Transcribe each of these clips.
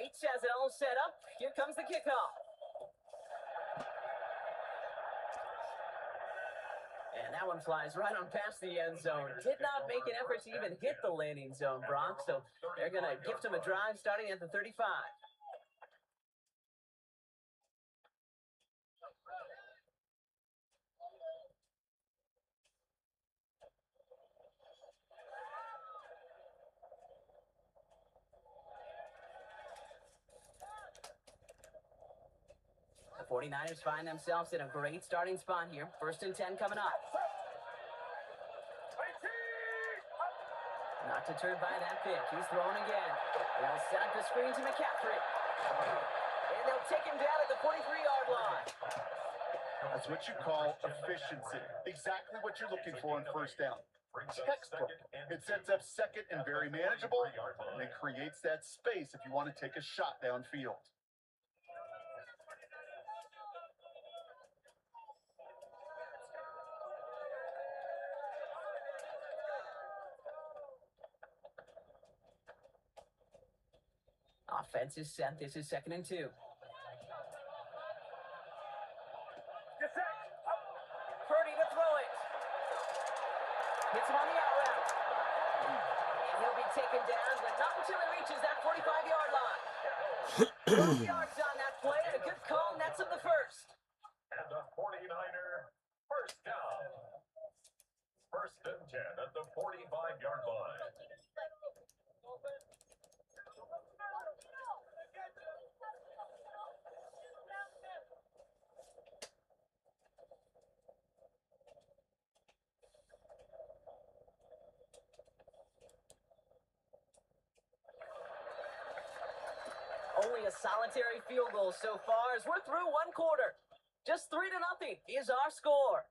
waits, has it all set up. Here comes the kickoff. And that one flies right on past the end zone. Did not make an effort to even hit the landing zone, Brock. So they're going to gift him a drive starting at the 35. The 49ers find themselves in a great starting spot here. 1st and 10 coming up. Not deterred by that pitch. He's throwing again. They'll set up the screen to McCaffrey. And they'll take him down at the 43-yard line. That's what you call efficiency. Exactly what you're looking for on 1st down. Textbook. It sets up 2nd and very manageable, and it creates that space if you want to take a shot downfield. Offense is set. This is 2nd and 2. Purdy to throw it. Hits him on the out route. And he'll be taken down, but not until he reaches that 45-yard line. 12 yards on that play, and a good call nets him the first. And the 49er, 1st down. 1st and 10 at the 45-yard line. Only a solitary field goal so far as we're through 1 quarter. Just 3-0 is our score.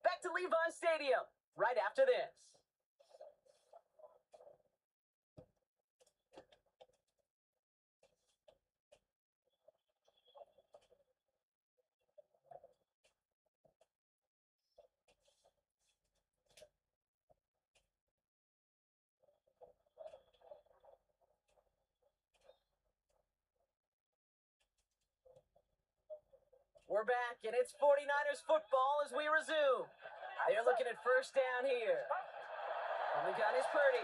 Back to Levi Stadium right after this. We're back, and it's 49ers football as we resume. They're looking at 1st down here. On the gun is Purdy.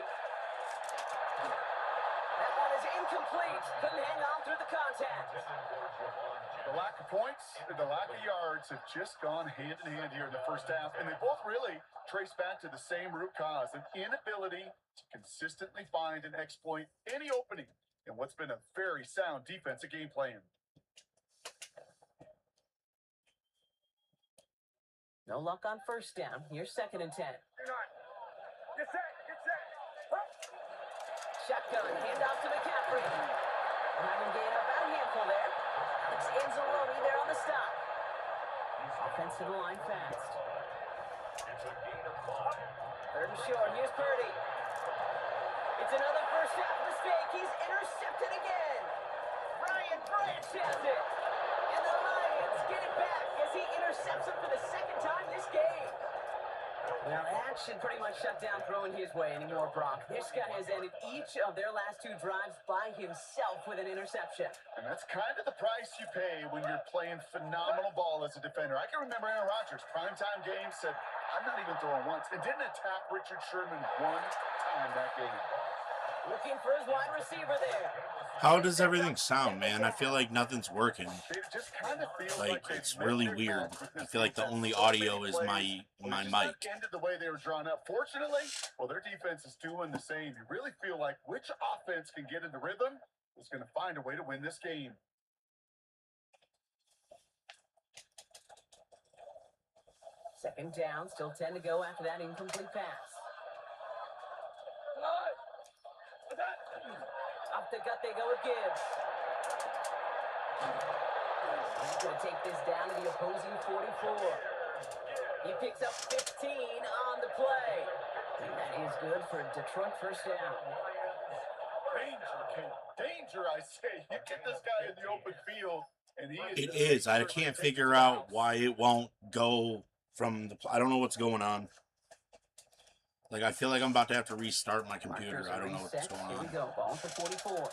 That one is incomplete. Couldn't hang on through the contact. The lack of points and the lack of yards have just gone hand in hand here in the 1st half, and they both really trace back to the same root cause, an inability to consistently find and exploit any opening in what's been a very sound defensive game plan. No luck on 1st down. Here's 2nd and 10. Get set. Shotgun, handoff to McCaffrey. We'll have him gain about a handful there. Alex Anzalone there on the stop. Offense to the line fast. It's a gain of 5. 3rd and short. Here's Purdy. It's another 1st half mistake. He's intercepted again. Brian Branch has it. And the Lions get it back as he intercepts him for the 2nd time this game. Well, that should pretty much shut down throwing his way anymore, Brock. This guy has ended each of their last 2 drives by himself with an interception. And that's kind of the price you pay when you're playing phenomenal ball as a defender. I can remember Aaron Rodgers, primetime game, said, I'm not even throwing once, and didn't attack Richard Sherman 1 time that game. Looking for his wide receiver there. How does everything sound, man? I feel like nothing's working. It just kind of feels Like, they it's met really their weird. goals with I this feel like the defense. only So audio many is plays, my well, my just mic. not ended the way they were drawn up. Fortunately, well, their defense is doing the same. You really feel like which offense can get into rhythm is going to find a way to win this game. Second down, still 10 to go after that incomplete pass. Off the gut they go with Gibbs. He's going to take this down to the opposing 44. He picks up 15 on the play. And that is good for Detroit 1st down. Danger, Ken. Danger, I say. You get this guy in the open field, and he is. It is. I can't figure out why it won't go from the. I don't know what's going on. Like, I feel like I'm about to have to restart my computer. I don't know what's going Here we on. go. Ball for 44.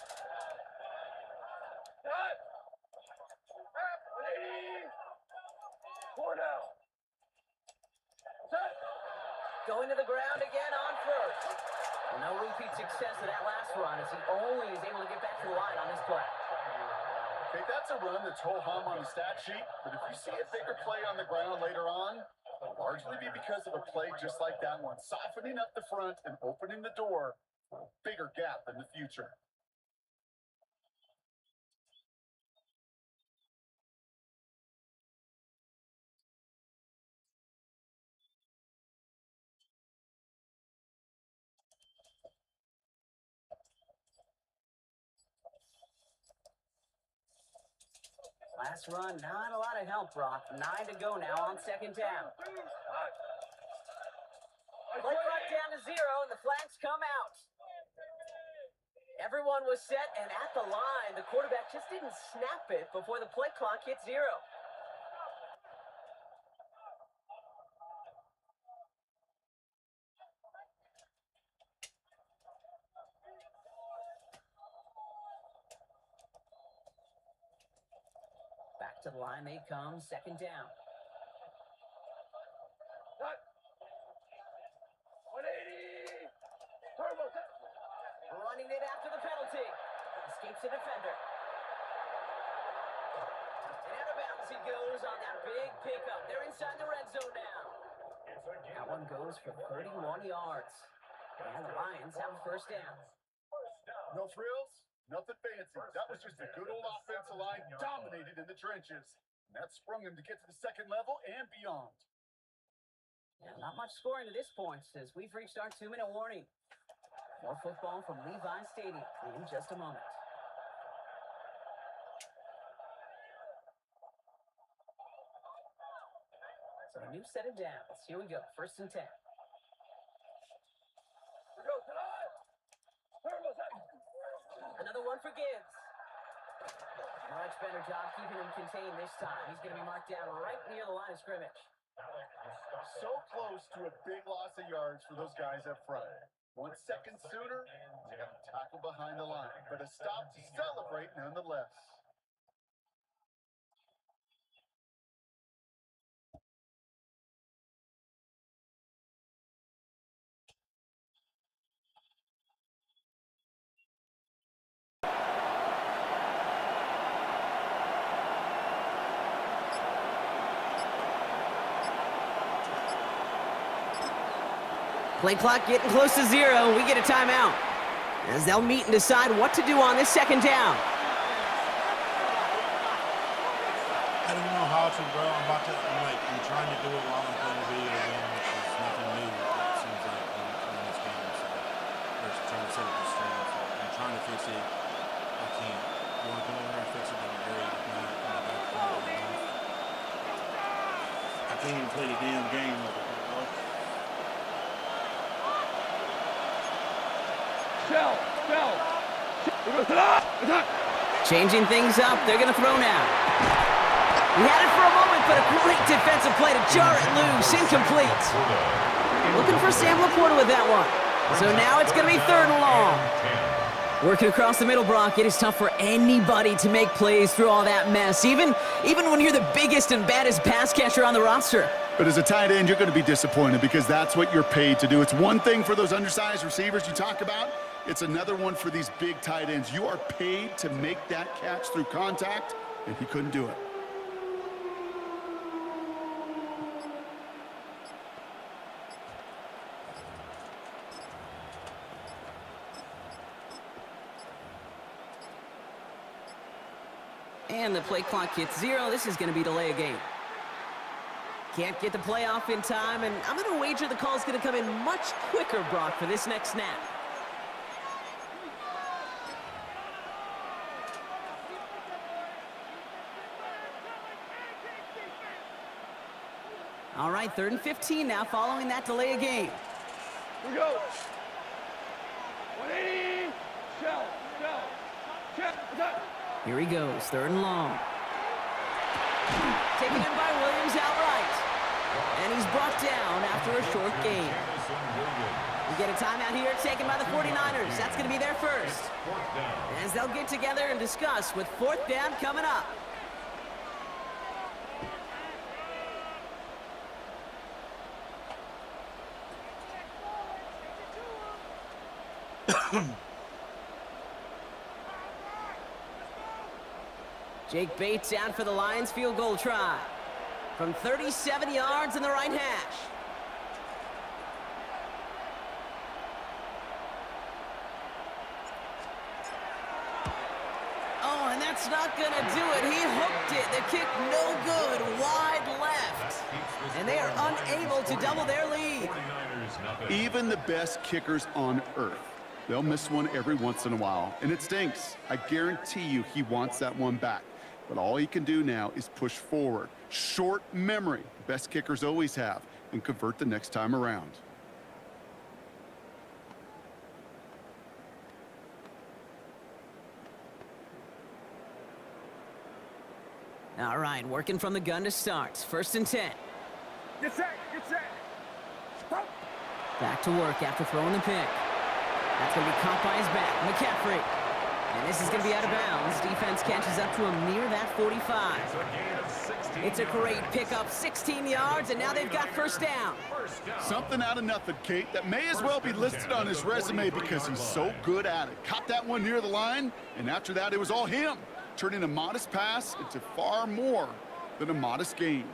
Going to the ground again on first. Well, no repeat success of that last run as he only is able to get back to the line on this play. Okay, that's a run that's ho-hum on the stat sheet, but if you see a bigger play on the ground later on, it'll largely be because of a play just like that one, softening up the front and opening the door for a bigger gap in the future. Last run, not a lot of help, Brock. 9 to go now on second down. Play clock down to 0, and the flags come out. Everyone was set and at the line. The quarterback just didn't snap it before the play clock hit 0. Back to the line they come, second down. 180. Turbo. Running it after the penalty. Escapes the defender. And out of bounds he goes on that big pickup. They're inside the red zone now. That one goes for 31 yards. And the Lions have a first down. No frills, nothing fancy. That was just a good old offensive line dominated in the trenches. And that sprung him to get to the second level and beyond. Yeah, not much scoring to this point as we've reached our 2-minute warning. More football from Levi Stadium in just a moment. So a new set of downs. Here we go, first and 10. Another one for Gibbs. Much better job keeping him contained this time. He's going to be marked down right near the line of scrimmage. So close to a big loss of yards for those guys up front. 1 second sooner, they got a tackle behind the line, but a stop to celebrate nonetheless. Play clock getting close to 0. We get a timeout as they'll meet and decide what to do on this second down. I don't know how to, bro. I'm trying to do it while I'm playing the video game, which is nothing new. It seems like in this game, so we're trying to set up the stream. So I'm trying to fix it. I can't. You want to come over here and fix it? Then great. If not, I can't even play the damn game with it, bro. Changing things up. They're going to throw now. He had it for a moment, but a great defensive play to jar it loose. Incomplete. Looking for Sam Laporta with that one. So now it's going to be 3rd and long. Working across the middle, Brock. It is tough for anybody to make plays through all that mess, even when you're the biggest and baddest pass catcher on the roster. But as a tight end, you're going to be disappointed because that's what you're paid to do. It's one thing for those undersized receivers you talk about. It's another one for these big tight ends. You are paid to make that catch through contact, and he couldn't do it. And the play clock hits 0. This is going to be delay a game. Can't get the play off in time, and I'm going to wager the call's going to come in much quicker, Brock, for this next snap. All right, 3rd and 15 now following that delay of game. Here we go. 180. Shell. Check. Here he goes, 3rd and long. Taken in by Williams outright. And he's brought down after a short gain. We get a timeout here taken by the 49ers. That's going to be their first. As they'll get together and discuss with 4th down coming up. Jake Bates out for the Lions field goal try. From 37 yards in the right hash. Oh, and that's not going to do it. He hooked it. The kick no good. Wide left. And they are unable to double their lead. Even the best kickers on earth, they'll miss one every once in a while, and it stinks. I guarantee you he wants that one back. But all he can do now is push forward. Short memory, the best kickers always have, and convert the next time around. All right, working from the gun to start. 1st and 10. Get set, get set. Stop. Back to work after throwing the pick. That's going to be caught by his back, McCaffrey. And this is going to be out of bounds. Defense catches up to him near that 45. It's a great pickup, 16 yards, and now they've got 1st down. Something out of nothing, Kate, that may as well be listed on his resume because he's so good at it. Caught that one near the line, and after that, it was all him, turning a modest pass into far more than a modest gain.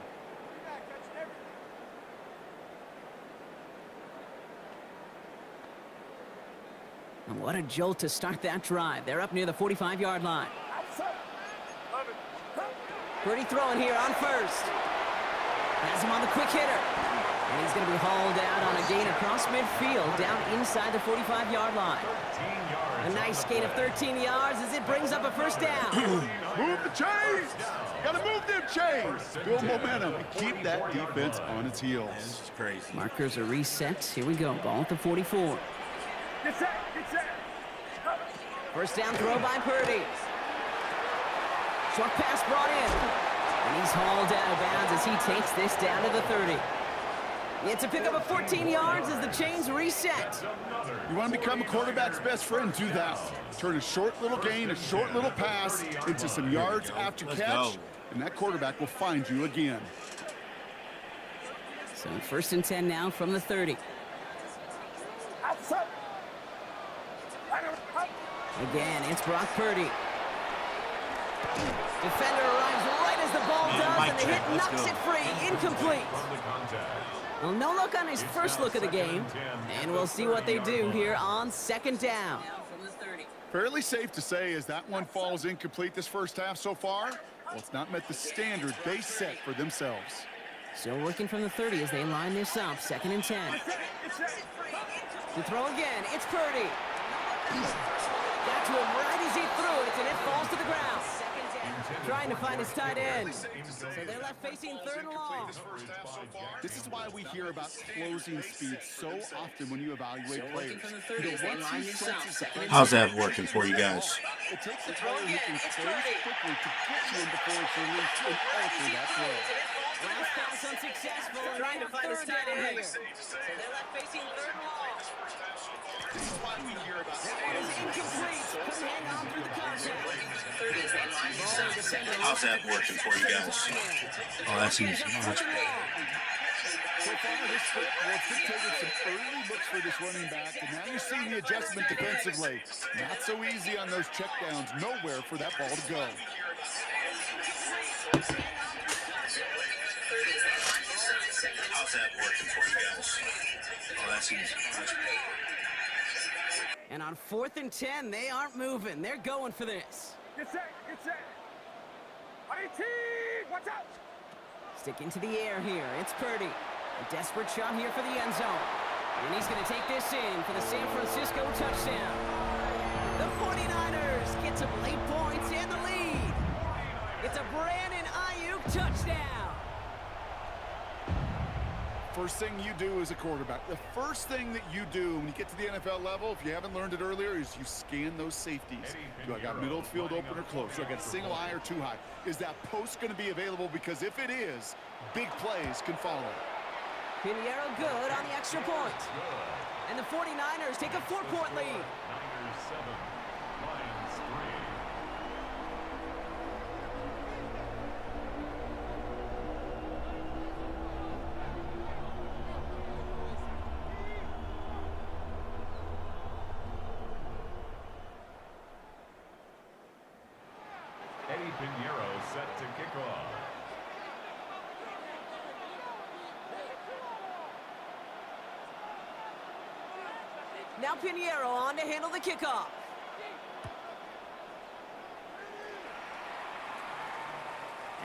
And what a jolt to start that drive. They're up near the 45-yard line. Purdy throwing here on 1st. Has him on the quick hitter. And he's going to be hauled out on a gain across midfield down inside the 45-yard line. A nice gain of 13 yards as it brings up a 1st down. Move the chains! Gotta move them chains! Build momentum and keep that defense on its heels. This is crazy. Markers are reset. Here we go. Ball at the 44. Get set, get set. 1st down throw by Purdy. Short pass brought in. And he's hauled out of bounds as he takes this down to the 30. It's a pickup of 14 yards as the chains reset. You want to become a quarterback's best friend, do that. Turn a short little gain, a short little pass into some yards after catch, and that quarterback will find you again. So 1st and 10 now from the 30. Outside. Again, it's Brock Purdy. Defender arrives right as the ball does, and the hit knocks it free. Incomplete. Well, no look on his first look of the game, and we'll see what they do here on 2nd down. Fairly safe to say as that one falls incomplete this 1st half so far, well, it's not met the standard they set for themselves. Still working from the 30 as they line this up, 2nd and 10. To throw again, it's Purdy. Got to him right as he threw it, and it falls to the ground. Trying to find his tight end. So they're left facing 3rd and long. This is why we hear about closing speed so often when you evaluate players. How's that working for you guys? It takes a player who can close quickly to get you in before it's released and alter that throw. Last pass unsuccessful. Trying to find his tight end here. So they're left facing 3rd and long. This is why we hear about Incomplete. Couldn't hang on through the contact. How's that working for you guys? Oh, that's easy. So far, this trip, well, it's dictated some early looks for this running back, and now you're seeing the adjustment defensively. Not so easy on those checkdowns. Nowhere for that ball to go. How's that working for you guys? Oh, that's easy. And on 4th and 10, they aren't moving. They're going for this. Get set, get set. 18, watch out. Sticking to the air here. It's Purdy. A desperate shot here for the end zone. And he's going to take this in for the San Francisco touchdown. The 49ers get some late points and the lead. It's a Brandon Ayuk touchdown. First thing you do as a quarterback, the first thing that you do when you get to the NFL level, if you haven't learned it earlier, is you scan those safeties. Do I got middle field open or close? Do I got single high or too high? Is that post going to be available? Because if it is, big plays can follow. Pinheiro good on the extra point. And the 49ers take a 4-point lead. Niners 7, Lions 3. Eddie Pinheiro set to kick off. Now Pinheiro on to handle the kickoff.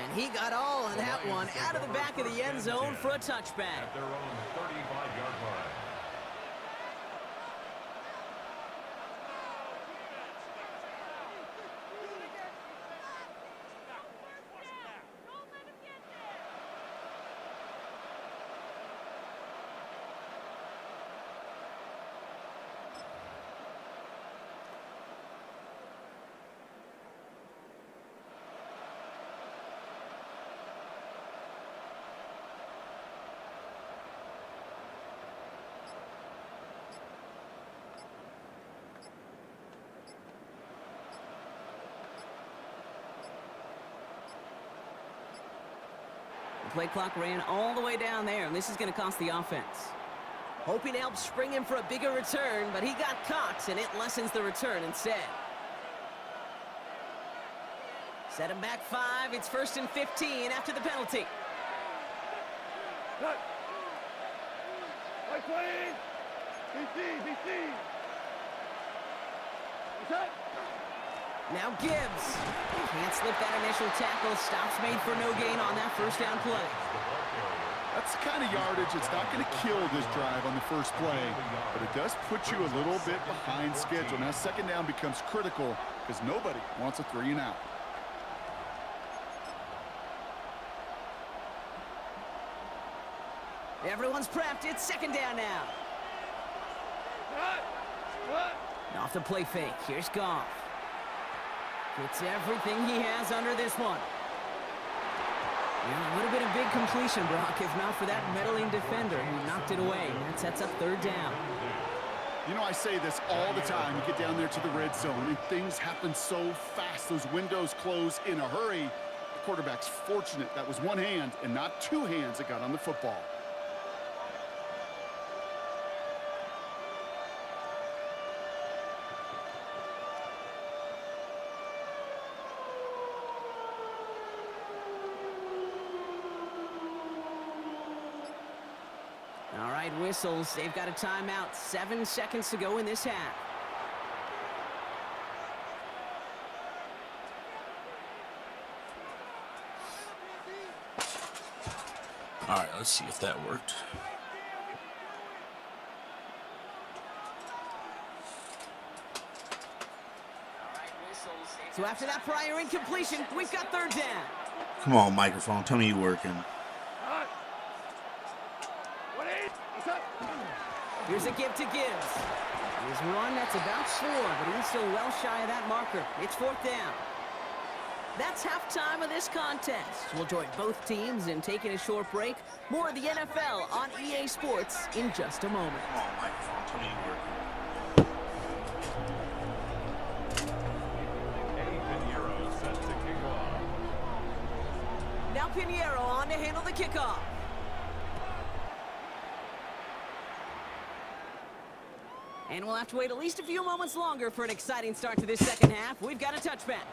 And he got all of that one out of the back of the end zone for a touchback. At their own 35-yard line. The play clock ran all the way down there, and this is going to cost the offense. Hoping to help spring him for a bigger return, but he got caught, and it lessens the return instead. Set him back 5. It's 1st and 15 after the penalty. Cut. Right plane. BC. Set. Now Gibbs. Can't slip that initial tackle. Stops made for no gain on that first down play. That's the kind of yardage that's not going to kill this drive on the first play, but it does put you a little bit behind schedule. Now second down becomes critical because nobody wants a 3 and out. Everyone's prepped. It's second down now. Off the play fake. Here's Goff. Gets everything he has under this one. Yeah, it would have been a big completion, Brock, if not for that meddling defender who knocked it away. That sets up third down. You know, I say this all the time. You get down there to the red zone, and things happen so fast. Those windows close in a hurry. The quarterback's fortunate that was one hand and not two hands that got on the football. All right, whistles. They've got a timeout. 7 seconds to go in this half. All right, let's see if that worked. So after that prior incompletion, we've got third down. Come on, microphone. Tell me you're working. Here's a give to Gibbs. His run, that's about 4, but he's still well shy of that marker. It's 4th down. That's halftime of this contest. We'll join both teams in taking a short break. More of the NFL on EA Sports in just a moment. Come on, microphone. Tell me you're working. Eddie Pinheiro set to kick off. Now Pinheiro on to handle the kickoff. And we'll have to wait at least a few moments longer for an exciting start to this second half. We've got a touchback.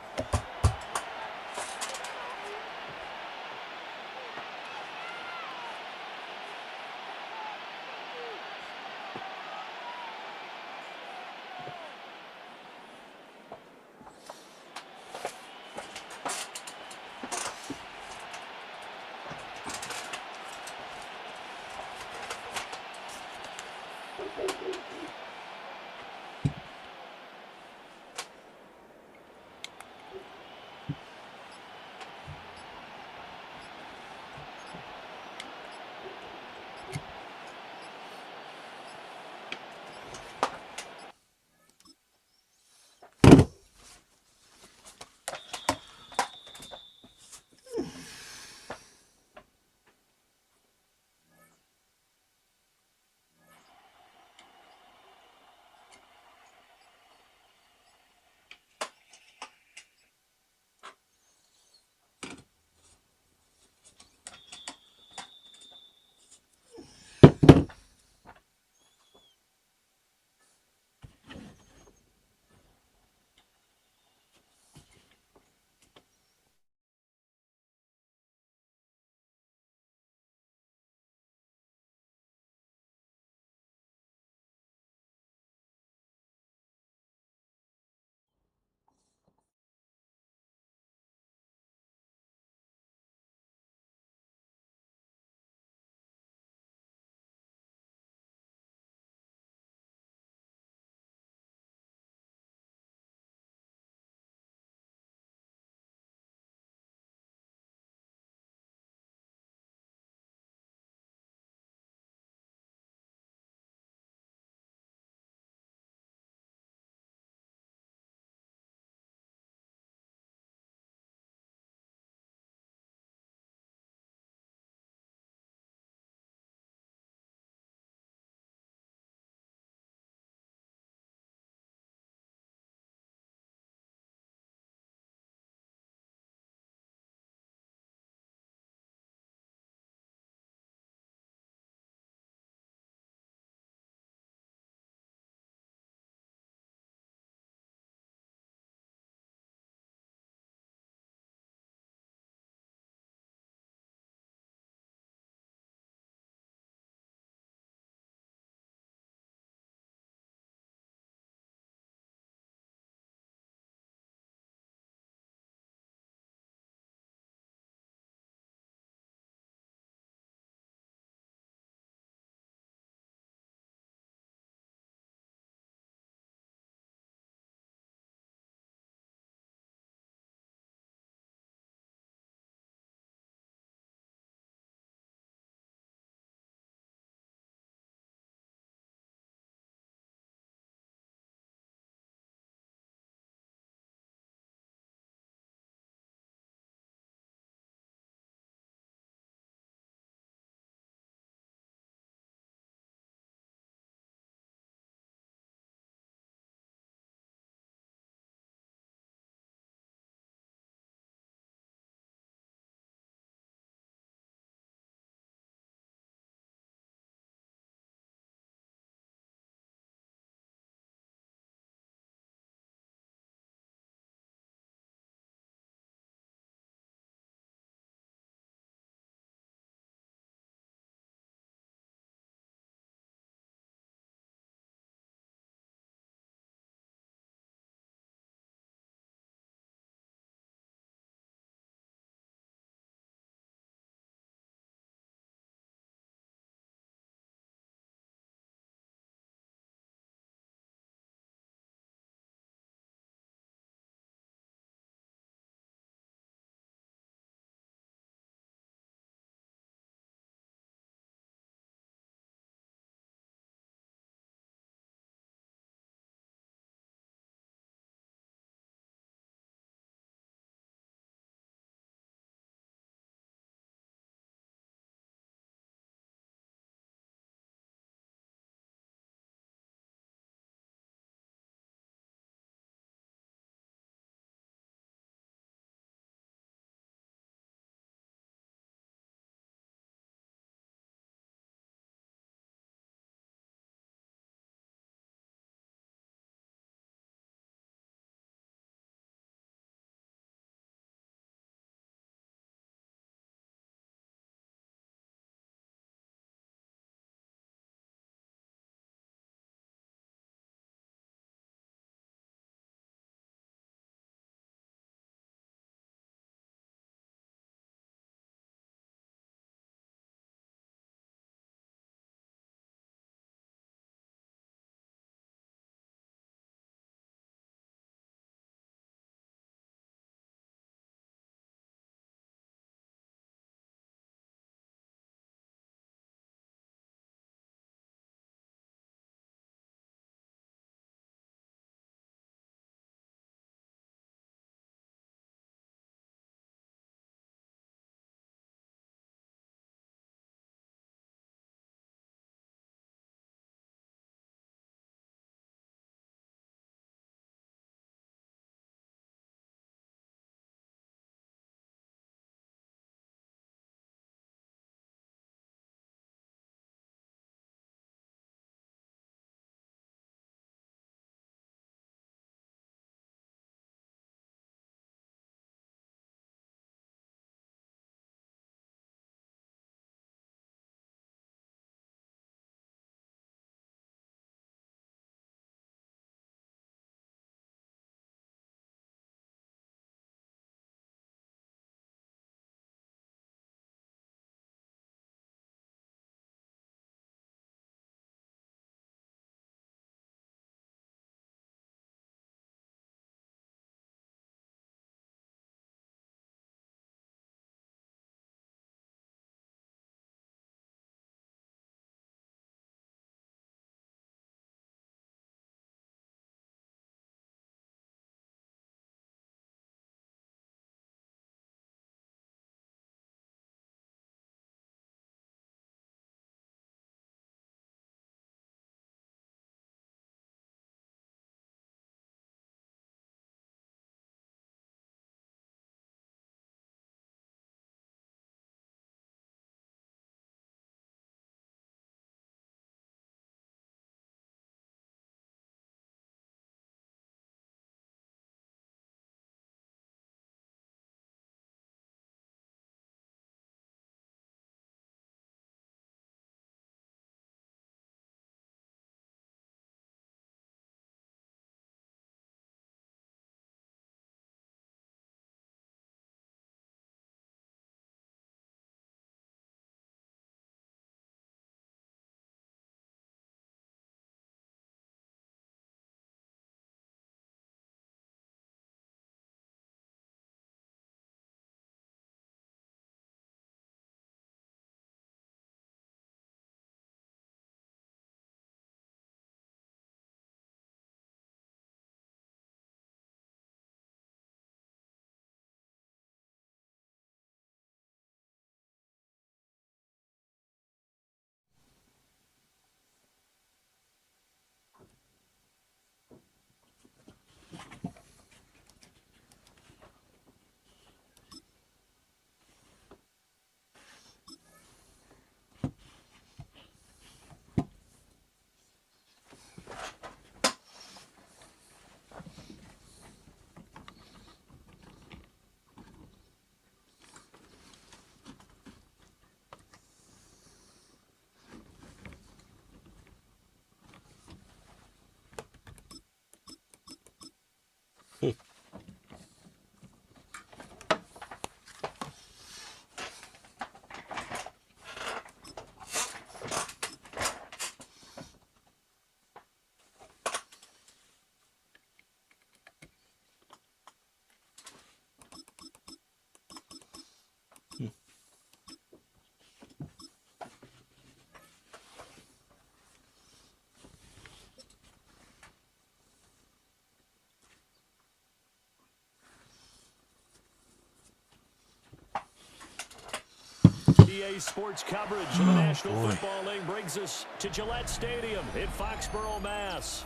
EA Sports coverage of the National Football League brings us to Gillette Stadium in Foxborough, Mass.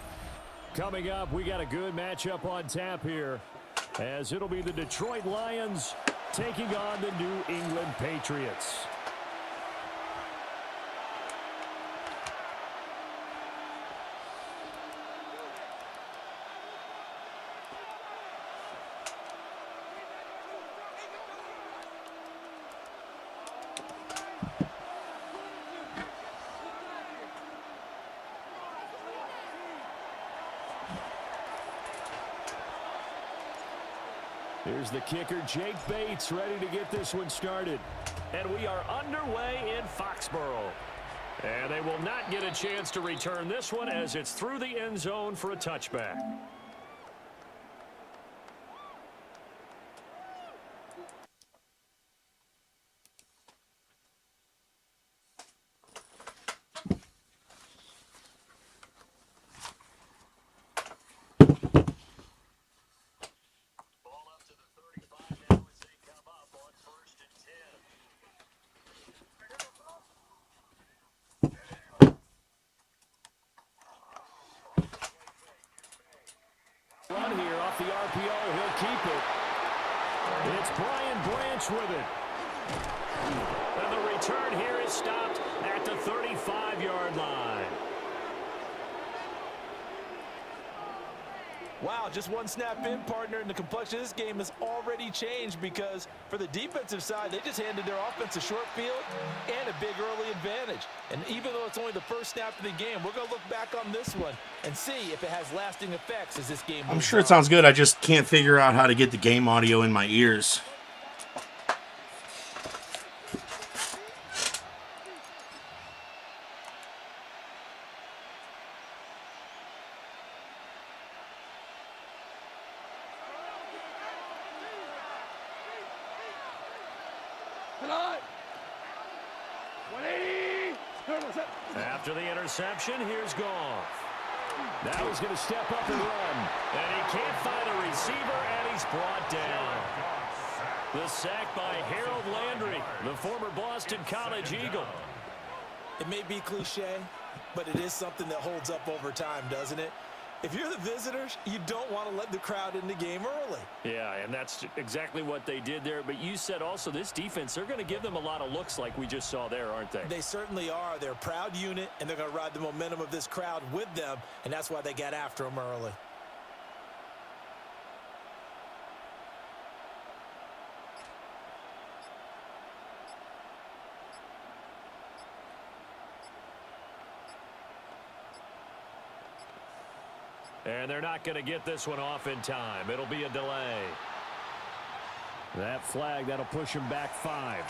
Coming up, we got a good matchup on tap here, as it'll be the Detroit Lions taking on the New England Patriots. Here's the kicker, Jake Bates, ready to get this one started. And we are underway in Foxborough. And they will not get a chance to return this one as it's through the end zone for a touchback. Run here off the RPO. He'll keep it. It's Brian Branch with it. And the return here is stopped at the 35-yard line. Wow, just one snap in, partner, and the complexion of this game has already changed because for the defensive side, they just handed their offense a short field and a big early advantage. And even though it's only the first snap of the game, we're going to look back on this one and see if it has lasting effects as this game moves I'm sure on. it sounds good. I just can't figure out how to get the game audio in my ears. After the interception, here's Goff. Now he's going to step up and run. And he can't find a receiver, and he's brought down. The sack by Harold Landry, the former Boston College Eagle. It may be cliche, but it is something that holds up over time, doesn't it? If you're the visitors, you don't want to let the crowd in the game early. Yeah, and that's exactly what they did there. But you said also this defense, they're going to give them a lot of looks like we just saw there, aren't they? They certainly are. They're a proud unit, and they're going to ride the momentum of this crowd with them, and that's why they got after them early. And they're not going to get this one off in time. It'll be a delay. That flag, that'll push him back 5.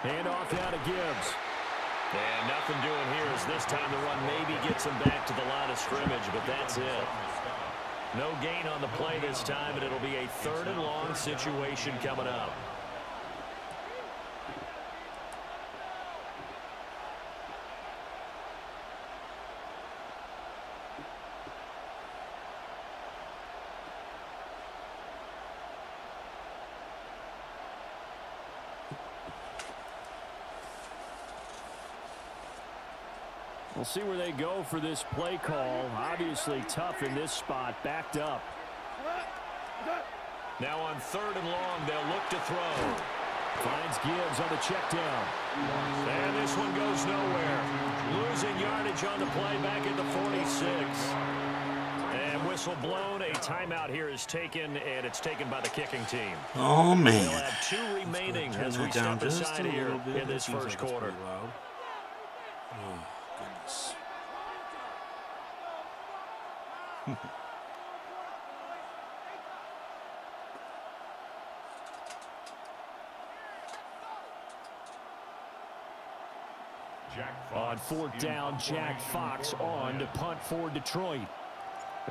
Handoff now to Gibbs. And nothing doing here as this time the run maybe gets him back to the line of scrimmage, but that's it. No gain on the play this time, and it'll be a 3rd and long situation coming up. We'll see where they go for this play call. Obviously tough in this spot, backed up. Now on 3rd and long, they'll look to throw. Finds Gibbs on the check down. And this one goes nowhere. Losing yardage on the play back at the 46. And whistle blown. A timeout here is taken, and it's taken by the kicking team. Oh, man. They'll have 2 remaining as we step aside here in this first quarter. Oh, goodness. On fourth down, Jack Fox on to punt for Detroit.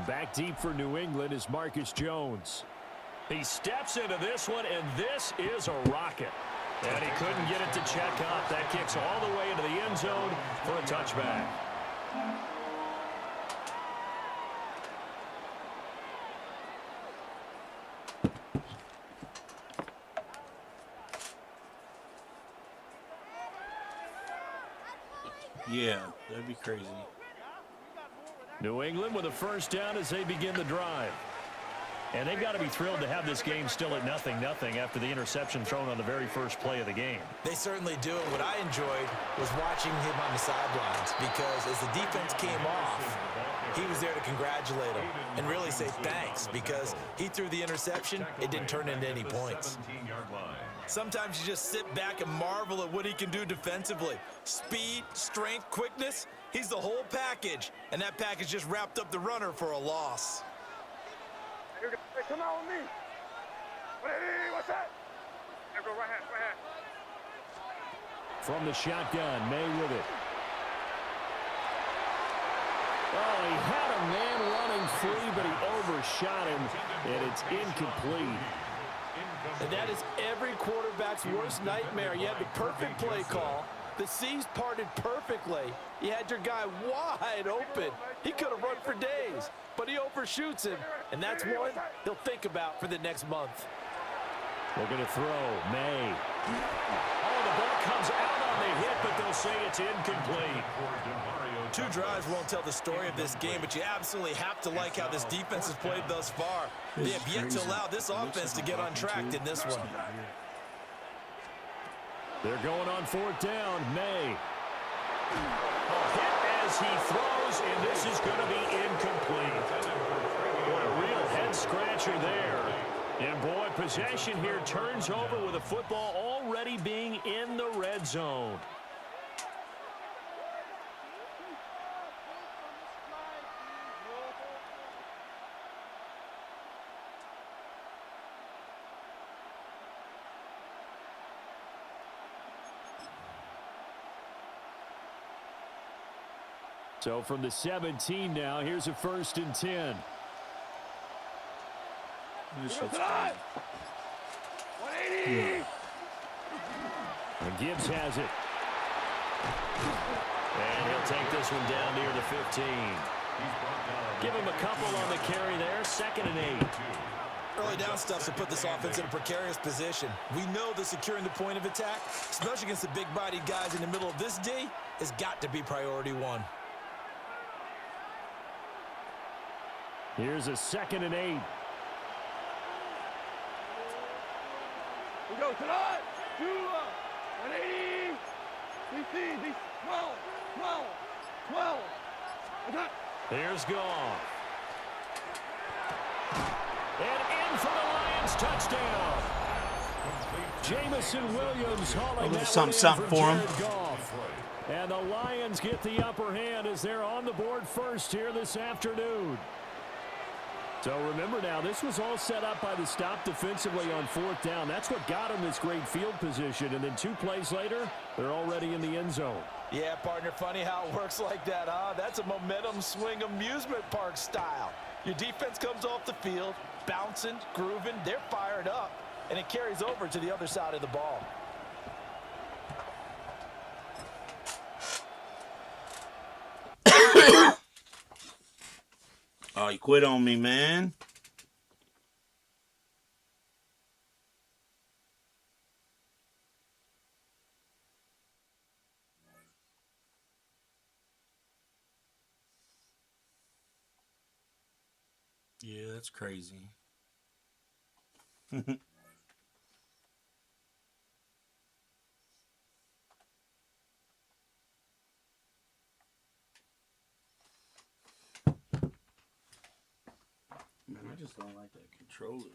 Back deep for New England is Marcus Jones. He steps into this one, and this is a rocket. And he couldn't get it to check up. That kicks all the way into the end zone for a touchback. Yeah, that'd be crazy. New England with a first down as they begin the drive. And they've got to be thrilled to have this game still at 0-0 after the interception thrown on the very first play of the game. They certainly do. And what I enjoyed was watching him on the sidelines because as the defense came off, he was there to congratulate him and really say thanks because he threw the interception. It didn't turn into any points. Sometimes you just sit back and marvel at what he can do defensively. Speed, strength, quickness, he's the whole package. And that package just wrapped up the runner for a loss. Hey, come on with me. Hey, what's that? There go right hand, right hand. From the shotgun, May with it. Oh, he had a man running free, but he overshot him, and it's incomplete. And that is every quarterback's worst nightmare. You had the perfect play call. The C's parted perfectly. You had your guy wide open. He could have run for days, but he overshoots him, and that's one he'll think about for the next month. They're going to throw. May. Oh, the ball comes out on the hit, but they'll say it's incomplete. 2 drives won't tell the story of this game, but you absolutely have to like how this defense has played thus far. They have yet to allow this offense to get untracked in this one. They're going on fourth down. May. Hit as he throws, and this is going to be incomplete. What a real head-scratcher there. And, boy, possession here turns over with the football already being in the red zone. So from the 17 now, here's a 1st and 10. This shit's 180. And Gibbs has it. And he'll take this one down near the 15. Give him a couple on the carry there. 2nd and 8. Early down stuff to put this offense in a precarious position. We know that securing the point of attack, especially against the big-bodied guys in the middle of this D, has got to be priority 1. Here's a 2nd and 8. We go tonight. 180. DC, 12, 12, 12. Attack. Here's Goff. And in for the Lions touchdown. Jamison Williams hauling that something for him. Jared Goff. And the Lions get the upper hand as they're on the board first here this afternoon. So remember now, this was all set up by the stop defensively on fourth down. That's what got them this great field position. And then 2 plays later, they're already in the end zone. Yeah, partner, funny how it works like that, huh? That's a momentum swing amusement park style. Your defense comes off the field, bouncing, grooving, they're fired up, and it carries over to the other side of the ball. Oh, you quit on me, man. Yeah, that's crazy. Man, I just don't like that controller.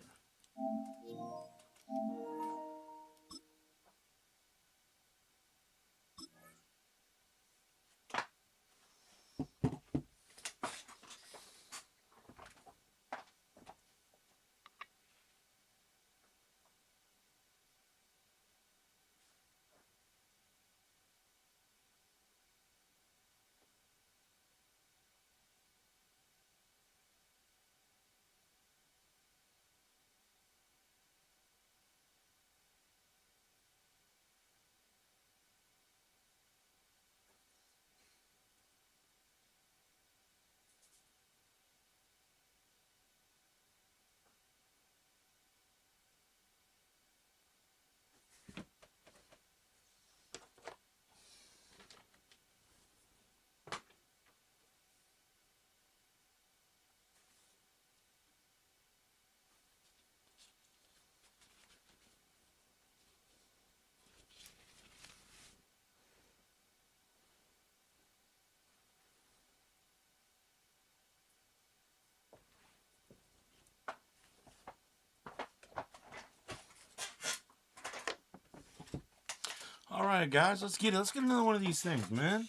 right, guys, let's get it. Let's get another one of these things, man.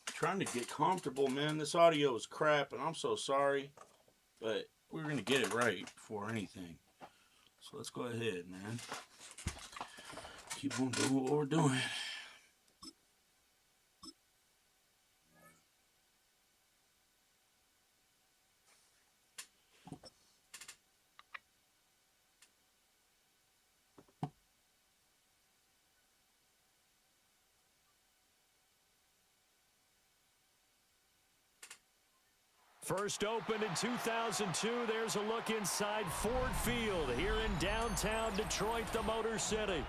Trying to get comfortable, man. This audio is crap, and I'm so sorry, but we're gonna get it right before anything. So let's go ahead, man. Keep on doing what we're doing. First opened in 2002, there's a look inside Ford Field here in downtown Detroit, the Motor City.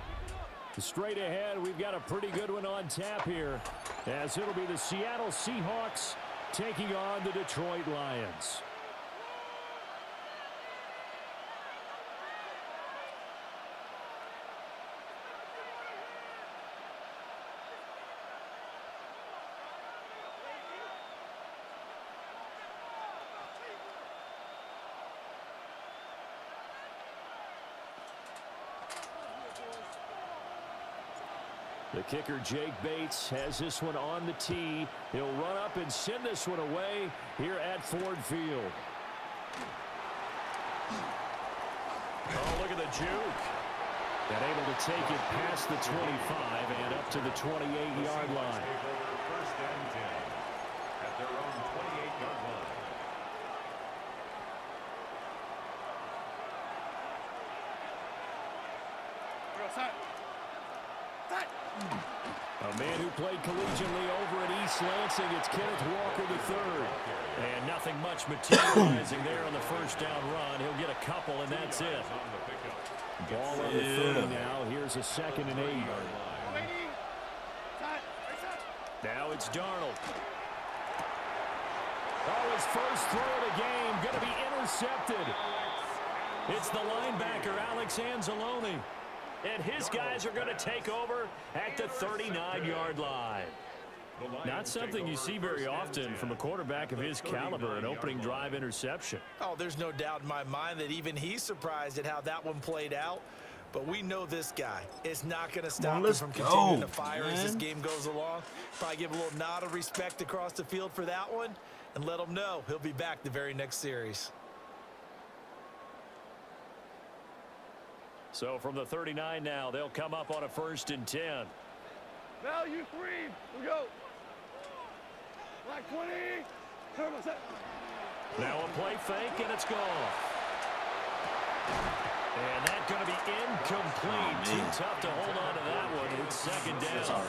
Straight ahead, we've got a pretty good one on tap here, as it'll be the Seattle Seahawks taking on the Detroit Lions. The kicker, Jake Bates, has this one on the tee. He'll run up and send this one away here at Ford Field. Oh, look at the juke. And able to take it past the 25 and up to the 28-yard line. First and 10 at their own 28-yard line. A man who played collegiately over at East Lansing, it's Kenneth Walker III. And nothing much materializing there on the first down run. He'll get a couple, and that's it. Ball on the 30 now. Here's a 2nd and 8. Now it's Darnold. Oh, his first throw of the game going to be intercepted. It's the linebacker, Alex Anzalone. And his guys are going to take over at the 39-yard line. Not something you see very often from a quarterback of his caliber, an opening drive interception. Oh, there's no doubt in my mind that even he's surprised at how that one played out. But we know this guy is not going to stop him from continuing to fire as this game goes along. Probably give a little nod of respect across the field for that one and let him know he'll be back the very next series. So from the 39 now, they'll come up on a 1st and 10. Value 3. Here we go. Black 20. Turbo set. Now a play fake, and it's gone. And that's going to be incomplete. Too tough to hold on to that one. It's 2nd down.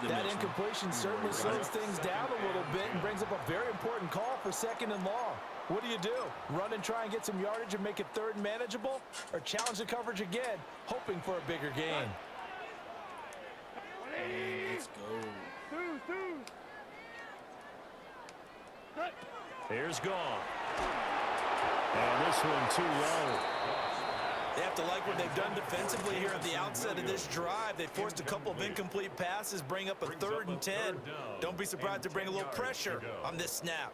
That incompletion certainly slows things down a little bit and brings up a very important call for 2nd and long. What do? Run and try and get some yardage and make it 3rd and manageable? Or challenge the coverage again, hoping for a bigger gain? Let's go. Here's gone. And this one too low. They have to like what they've done defensively here at the outset of this drive. They forced a couple of incomplete passes, bring up a 3rd and 10. Don't be surprised to bring a little pressure on this snap.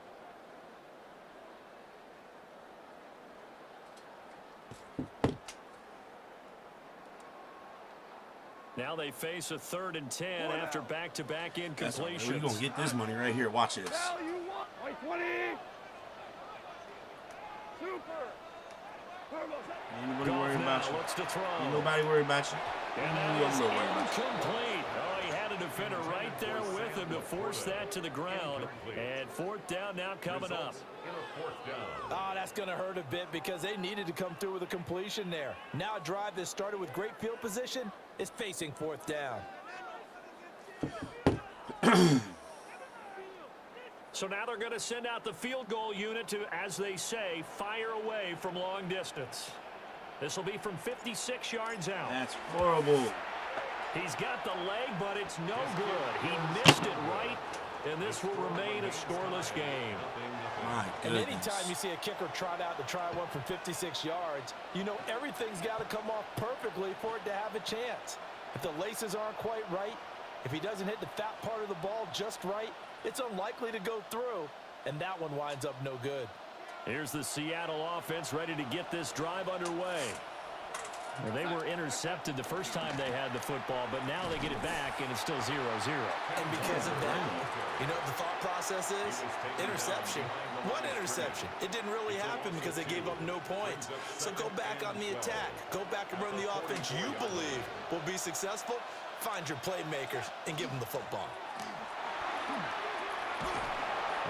Now they face a 3rd and 10 after back-to-back incompletions. We're going to get this money right here. Watch this. Value 1. 20. Super. Ain't nobody worried about you. Looks to throw. Ain't nobody worried about you. And that is incomplete. Oh, he had a defender right there with him to force that to the ground. And 4th down now coming up. Oh, that's going to hurt a bit because they needed to come through with a completion there. Now a drive that started with great field position is facing 4th down. So now they're going to send out the field goal unit to, as they say, fire away from long distance. This will be from 56 yards out. That's horrible. He's got the leg, but it's no good. He missed it right, and this will remain a scoreless game. My and goodness. anytime you see a kicker trot out to try one from 56 yards, you know everything's got to come off perfectly for it to have a chance. If the laces aren't quite right, if he doesn't hit the fat part of the ball just right, it's unlikely to go through, and that one winds up no good. Here's the Seattle offense ready to get this drive underway. Well, they were intercepted the first time they had the football, but now they get it back, and it's still 0-0. And because of that, you know what the thought process is? Interception. One interception. It didn't really happen because they gave up no points. So go back on the attack. Go back and run the offense you believe will be successful. Find your playmakers and give them the football.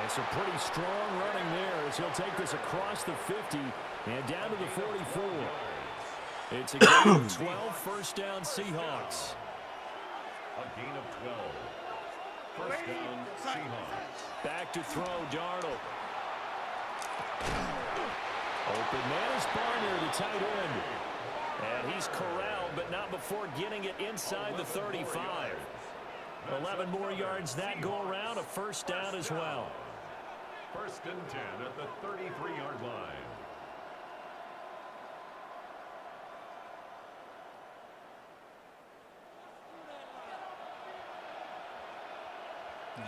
It's a pretty strong running there as he'll take this across the 50 and down to the 44. It's a gain of 12, first down Seahawks. A gain of 12. First down, Seahawks. Back to throw, Darnold. Open man is Barner, the tight end. And he's corralled, but not before getting it inside the 35. 11 more yards that go around, a first down as well. First and 10 at the 33-yard line.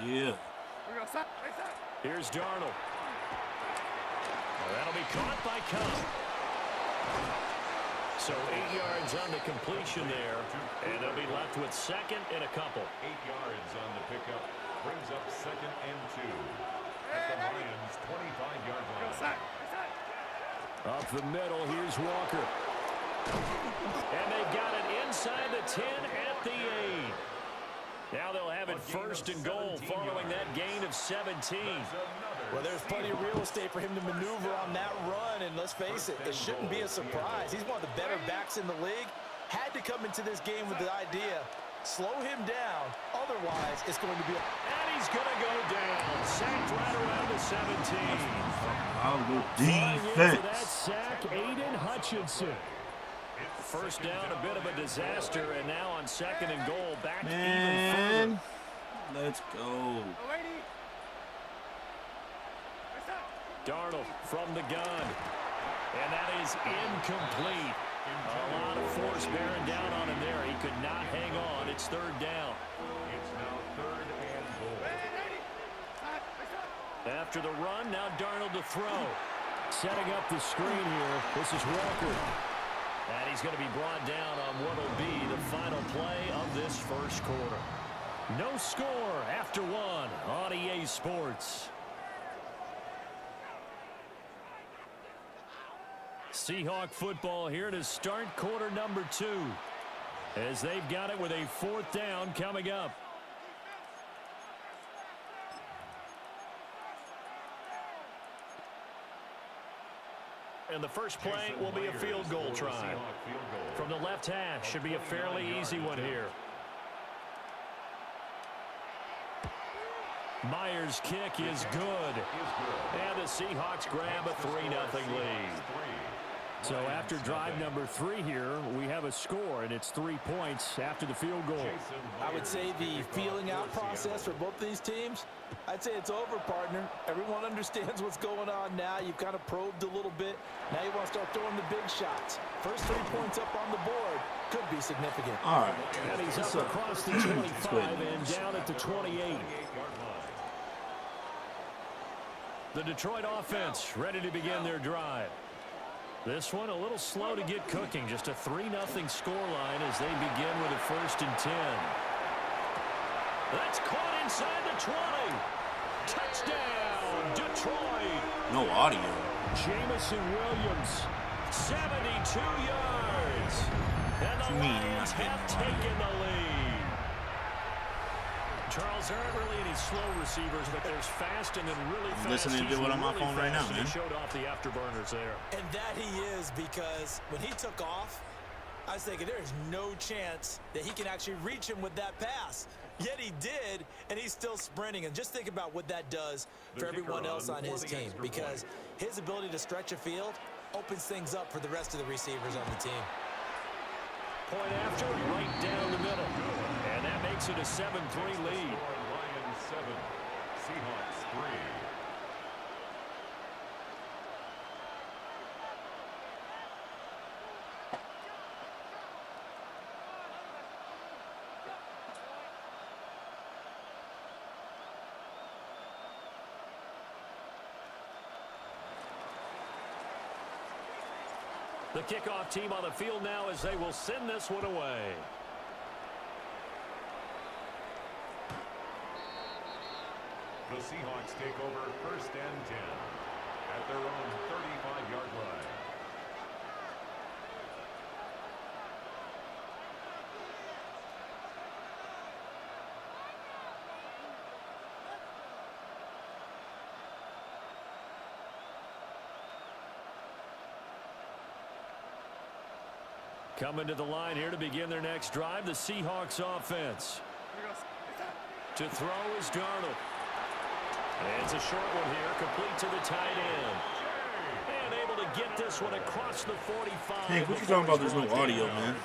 Yeah. Here's Darnold. That'll be caught by Cobb. So 8 yards on the completion there, and they'll be left with second and a couple. 8 yards on the pickup. Brings up second and 2. At the Lions' 25-yard line. Up the middle, here's Walker. And they got it inside the 10 at the 8. Now they'll have it first and goal following that gain of 17. Well, there's plenty of real estate for him to maneuver on that run, and let's face it, it shouldn't be a surprise. He's one of the better backs in the league. Had to come into this game with the idea, slow him down, otherwise it's going to be And he's going to go down, sacked right around the 17. I'll go Flying in for that defense. sack, Aiden Hutchinson. First down, a bit of a disaster, and now on second and goal, back even further. Let's go. Darnold from the gun, and that is incomplete. A lot of force bearing down on him there. He could not hang on. It's third down. It's now third and goal. After the run, now Darnold to throw. Setting up the screen here. This is Walker. And he's going to be brought down on what will be the final play of this first quarter. No score after one on EA Sports. Seahawk football here to start quarter number 2. As they've got it with a fourth down coming up. And the first play will be a field goal try. From the left hash, should be a fairly easy one here. Myers' kick is good. And the Seahawks grab a 3-0 lead. So after drive number 3 here, we have a score, and it's 3 points after the field goal. I would say the feeling out process for both these teams, I'd say it's over, partner. Everyone understands what's going on now. You've kind of probed a little bit. Now you want to start throwing the big shots. First 3 points up on the board could be significant. All right. And he's up across the 25 and down at the 28. The Detroit offense ready to begin their drive. This one a little slow to get cooking. Just a 3-0 scoreline as they begin with a first and 10. That's caught inside the 20. Touchdown, Detroit. No audio. Jamison Williams, 72 yards. And the Lions have taken the lead. Charles, there aren't really any slow receivers, but there's fast and then really fast. Listening to it on my phone right now, man. He showed off the afterburners there. And that he is, because when he took off, I was thinking there is no chance that he can actually reach him with that pass. Yet he did, and he's still sprinting. And just think about what that does for everyone else on his team, because his ability to stretch a field opens things up for the rest of the receivers on the team. Point after, right down the middle. And that makes it a 7-3 lead. Lions 7, Seahawks 3. The kickoff team on the field now as they will send this one away. The Seahawks take over 1st and 10 at their own 35-yard line. Coming to the line here to begin their next drive, the Seahawks offense. To throw is Darnold. And it's a short one here, complete to the tight end. And able to get this one across the 45. Hey, what you talking about? There's no audio, man.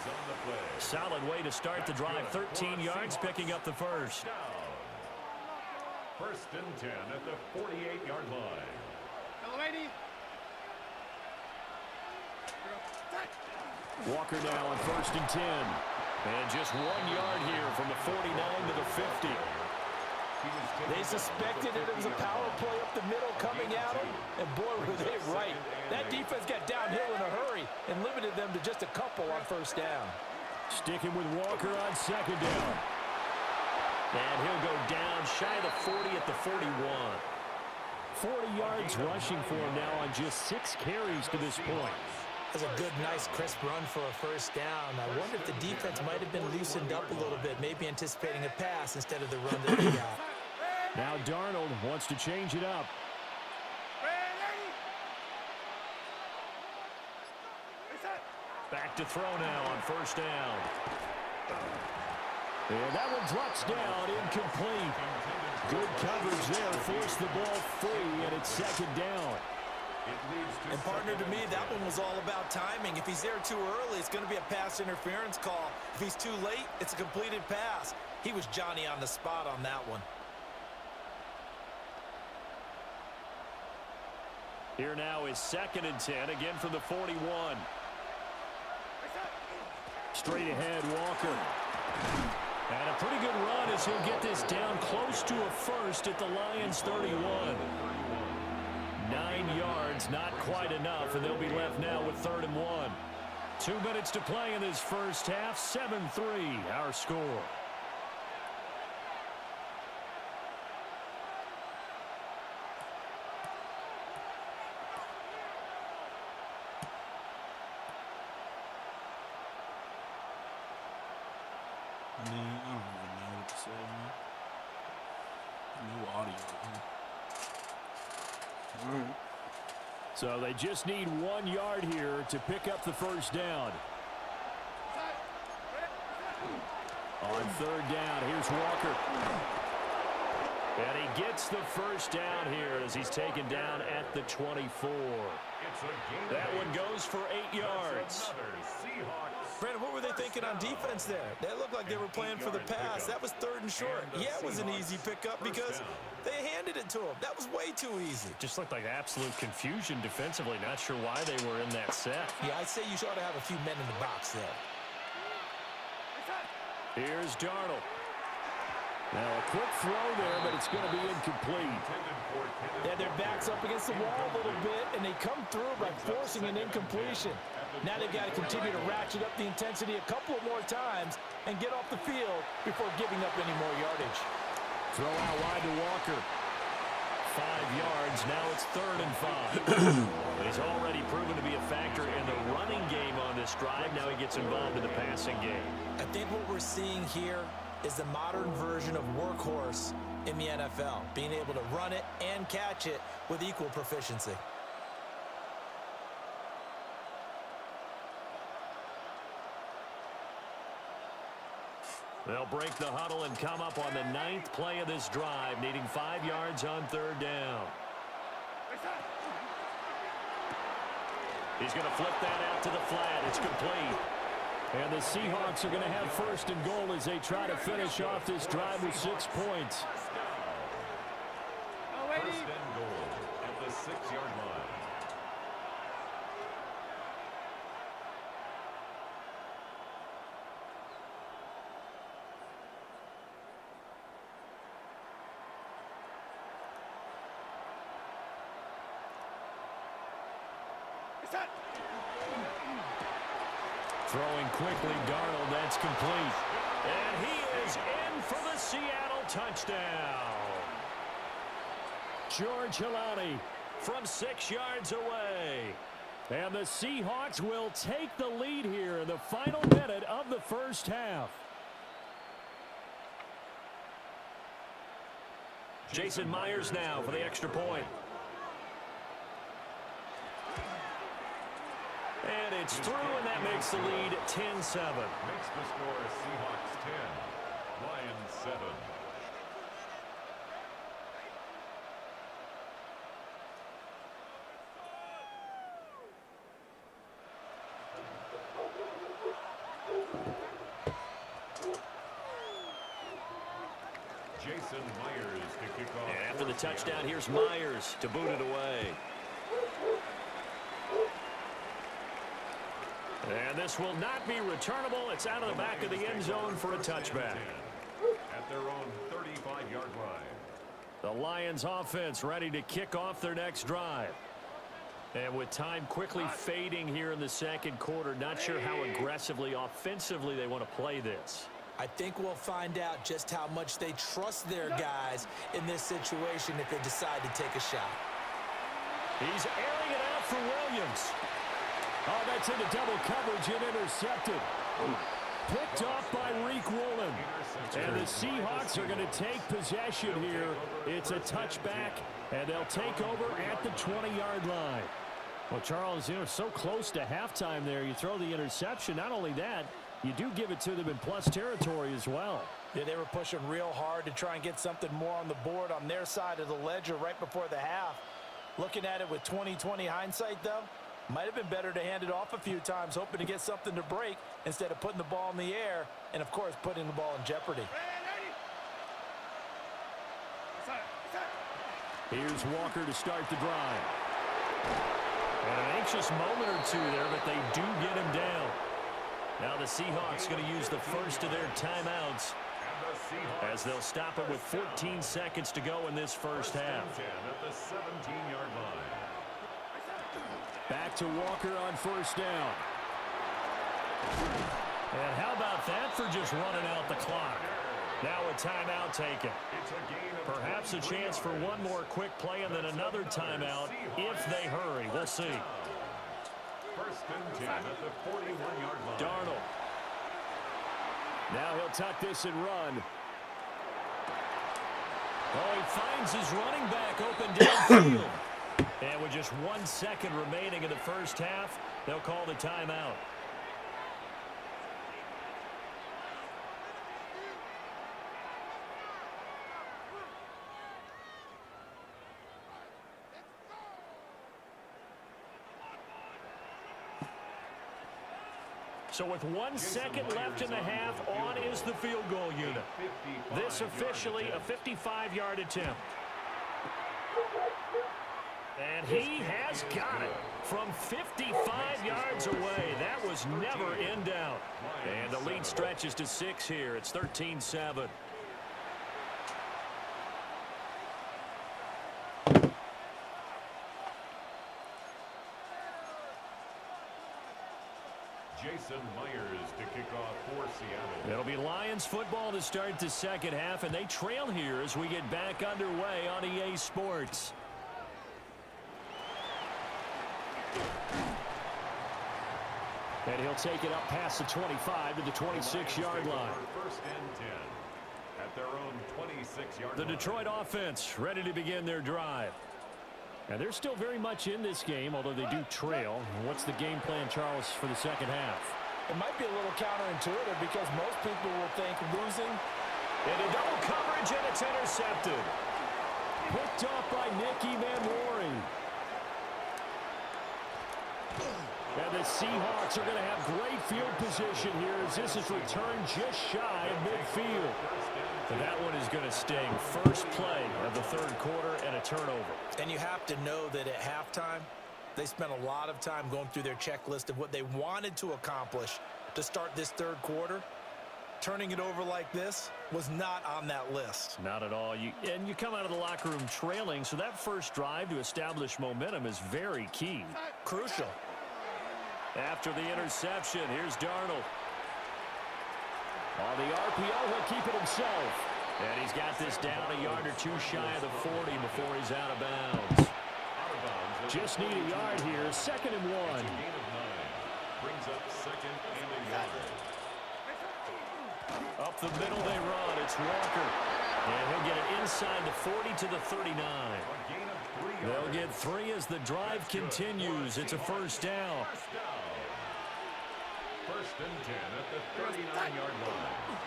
Solid way to start the drive. 13 yards, picking up the first. 1st and 10 at the 48-yard line. Walker now on 1st and 10. And just 1 yard here from the 49 to the 50. They suspected that it was a power play up the middle coming at them, and boy, were they right. That defense got downhill in a hurry and limited them to just a couple on 1st down. Sticking with Walker on 2nd down. And he'll go down shy of the 40 at the 41. 40 yards rushing for him now on just 6 carries to this point. That's a good, nice, crisp run for a 1st down. I wonder if the defense might have been loosened up a little bit, maybe anticipating a pass instead of the run that they got. Now Darnold wants to change it up. Back to throw now on 1st down. And that one drops down, incomplete. Good coverage there, forced the ball free, and it's 2nd down. And partner, to me, that one was all about timing. If he's there too early, it's going to be a pass interference call. If he's too late, it's a completed pass. He was Johnny on the spot on that one. Here now is 2nd and 10, again from the 41. Straight ahead, Walker. And a pretty good run as he'll get this down close to a first at the Lions' 31. 9 yards, not quite enough, and they'll be left now with 3rd and 1. 2 minutes to play in this first half, 7-3, our score. I mean, I don't even know what to say, man. No audio. All right. So they just need 1 yard here to pick up the 1st down. On 3rd down, here's Walker. And he gets the 1st down here as he's taken down at the 24. That one goes for 8 yards. Brandon, what were they thinking on defense there? They looked like they were playing for the pass. That was 3rd and short. Yeah, it was an easy pickup because they handed it to him. That was way too easy. Just looked like absolute confusion defensively. Not sure why they were in that set. Yeah, I'd say you ought to have a few men in the box there. Here's Darnold. Now a quick throw there, but it's going to be incomplete. Yeah, their back's up against the wall a little bit, and they come through by forcing an incompletion. Now they've got to continue to ratchet up the intensity a couple more times and get off the field before giving up any more yardage. Throw out wide to Walker. 5 yards. Now it's 3rd and 5. He's already proven to be a factor in the running game on this drive. Now he gets involved in the passing game. I think what we're seeing here is the modern version of workhorse in the NFL, being able to run it and catch it with equal proficiency. They'll break the huddle and come up on the 9th play of this drive, needing 5 yards on 3rd down. He's going to flip that out to the flat. It's complete. And the Seahawks are going to have 1st and goal as they try to finish off this drive with 6 points. 1st and goal at the 6-yard line. Throwing quickly, Darnold, that's complete. And he is in for the Seattle touchdown. George Hilani from 6 yards away. And the Seahawks will take the lead here in the final minute of the first half. Jason Myers now for the extra point. And it's through, and that makes the lead 10-7. Makes the score Seahawks 10, Lions 7. Jason Myers to kick off. And after the touchdown, here's Myers to boot it away. And this will not be returnable. It's out of the back of the end zone for a touchback. At their own 35-yard line. The Lions offense ready to kick off their next drive. And with time quickly fading here in the second quarter, not sure how aggressively, offensively they want to play this. I think we'll find out just how much they trust their guys in this situation if they decide to take a shot. He's airing it out for Williams. Oh, that's into double coverage and intercepted. Picked off by Reek Woolen. And the Seahawks are going to take possession here. It's a touchback, and they'll take over at the 20-yard line. Well, Charles, you know, so close to halftime there. You throw the interception. Not only that, you do give it to them in plus territory as well. Yeah, they were pushing real hard to try and get something more on the board on their side of the ledger right before the half. Looking at it with 20/20 hindsight, though, might have been better to hand it off a few times, hoping to get something to break instead of putting the ball in the air and, of course, putting the ball in jeopardy. Here's Walker to start the drive. And an anxious moment or two there, but they do get him down. Now the Seahawks going to use the first of their timeouts as they'll stop it with 14 seconds to go in this first half. At the 17-yard line. Back to Walker on first down. And how about that for just running out the clock? Now a timeout taken. Perhaps a chance for one more quick play and then another timeout if they hurry. We'll see. First and 10 at the 41-yard line. Darnold. Now he'll tuck this and run. Oh, he finds his running back open downfield. And with just 1 second remaining in the first half, they'll call the timeout. So with 1 second left in the half, on is the field goal unit. This officially a 55-yard attempt. And he has got it from 55 yards away. That was never in doubt. And the lead stretches to 6 here. It's 13-7. Jason Myers to kick off for Seattle. It'll be Lions football to start the second half, and they trail here as we get back underway on EA Sports. And he'll take it up past the 25 to the 26-yard line. First and 10 at their own 26-yard The line. Detroit offense ready to begin their drive. And they're still very much in this game, although they do trail. What's the game plan, Charles, for the second half? It might be a little counterintuitive because most people will think losing. Into double coverage, and it's intercepted. Picked off by Nicky Manwari. And the Seahawks are going to have great field position here as this is returned just shy of midfield. And that one is going to sting. First play of the third quarter and a turnover. And you have to know that at halftime, they spent a lot of time going through their checklist of what they wanted to accomplish to start this third quarter. Turning it over like this was not on that list. Not at all. You come out of the locker room trailing, so that first drive to establish momentum is very key. Crucial. After the interception, here's Darnold. On the RPO, he'll keep it himself. And he's got this down a yard or two shy of the 40 before he's out of bounds. Just need a yard here, 2nd and 1. Brings up 2nd and a yard. Up the middle they run. It's Walker. And he'll get it inside the 40 to the 39. They'll get 3 as the drive continues. It's a first down. First and 10 at the 39-yard line.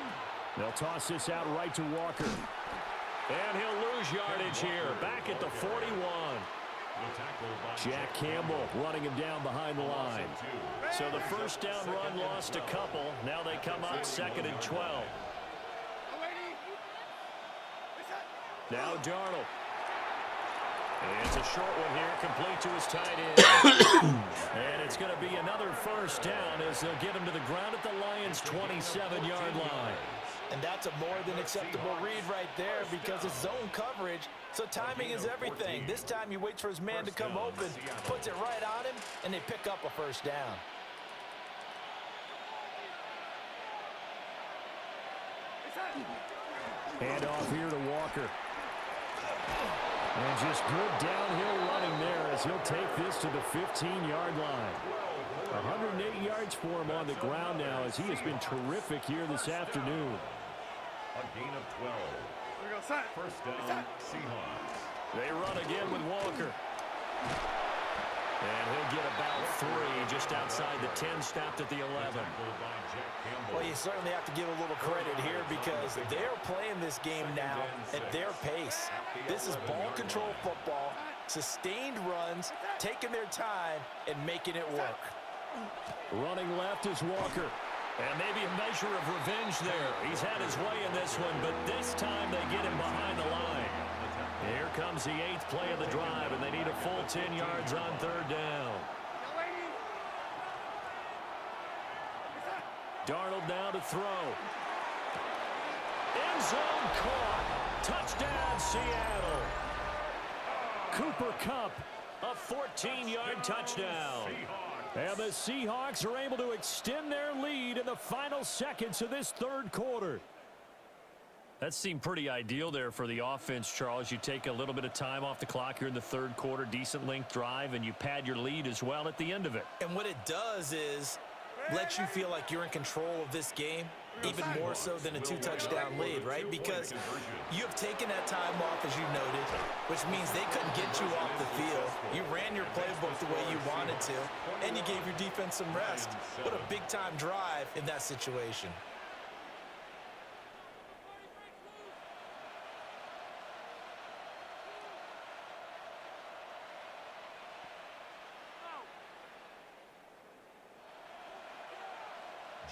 They'll toss this out right to Walker. And he'll lose yardage here. Back at the 41. Jack Campbell running him down behind the line. So the first down run lost a couple. Now they come up 2nd and 12. Now Darnold. And it's a short one here, complete to his tight end. And it's going to be another first down as they'll get him to the ground at the Lions' 27-yard line. And that's a more than acceptable read right there because it's zone coverage, so timing is everything. This time he waits for his man to come open, puts it right on him, and they pick up a first down. Hand off here to Walker. And just good downhill running there as he'll take this to the 15-yard line. 108 yards for him on the ground now as he has been terrific here this afternoon. A gain of 12. First down, Seahawks. They run again with Walker. And he'll get about 3 just outside the 10, stopped at the 11. Well, you certainly have to give a little credit here because they're playing this game now at their pace. This is ball control football, sustained runs, taking their time, and making it work. Running left is Walker. And maybe a measure of revenge there. He's had his way in this one, but this time they get him behind the line. Here comes the 8th play of the drive, and they need a full 10 yards on 3rd down. Darnold now to throw. End zone caught. Touchdown, Seattle. Cooper Kupp, a 14-yard touchdown. And the Seahawks are able to extend their lead in the final seconds of this 3rd quarter. That seemed pretty ideal there for the offense, Charles. You take a little bit of time off the clock here in the 3rd quarter, decent length drive, and you pad your lead as well at the end of it. And what it does is let you feel like you're in control of this game, even more so than a 2-touchdown lead, right? Because you have taken that time off, as you noted, which means they couldn't get you off the field. You ran your playbook the way you wanted to, and you gave your defense some rest. What a big-time drive in that situation.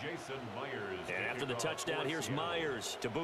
Jason Myers. And after the touchdown, here's Myers to boot.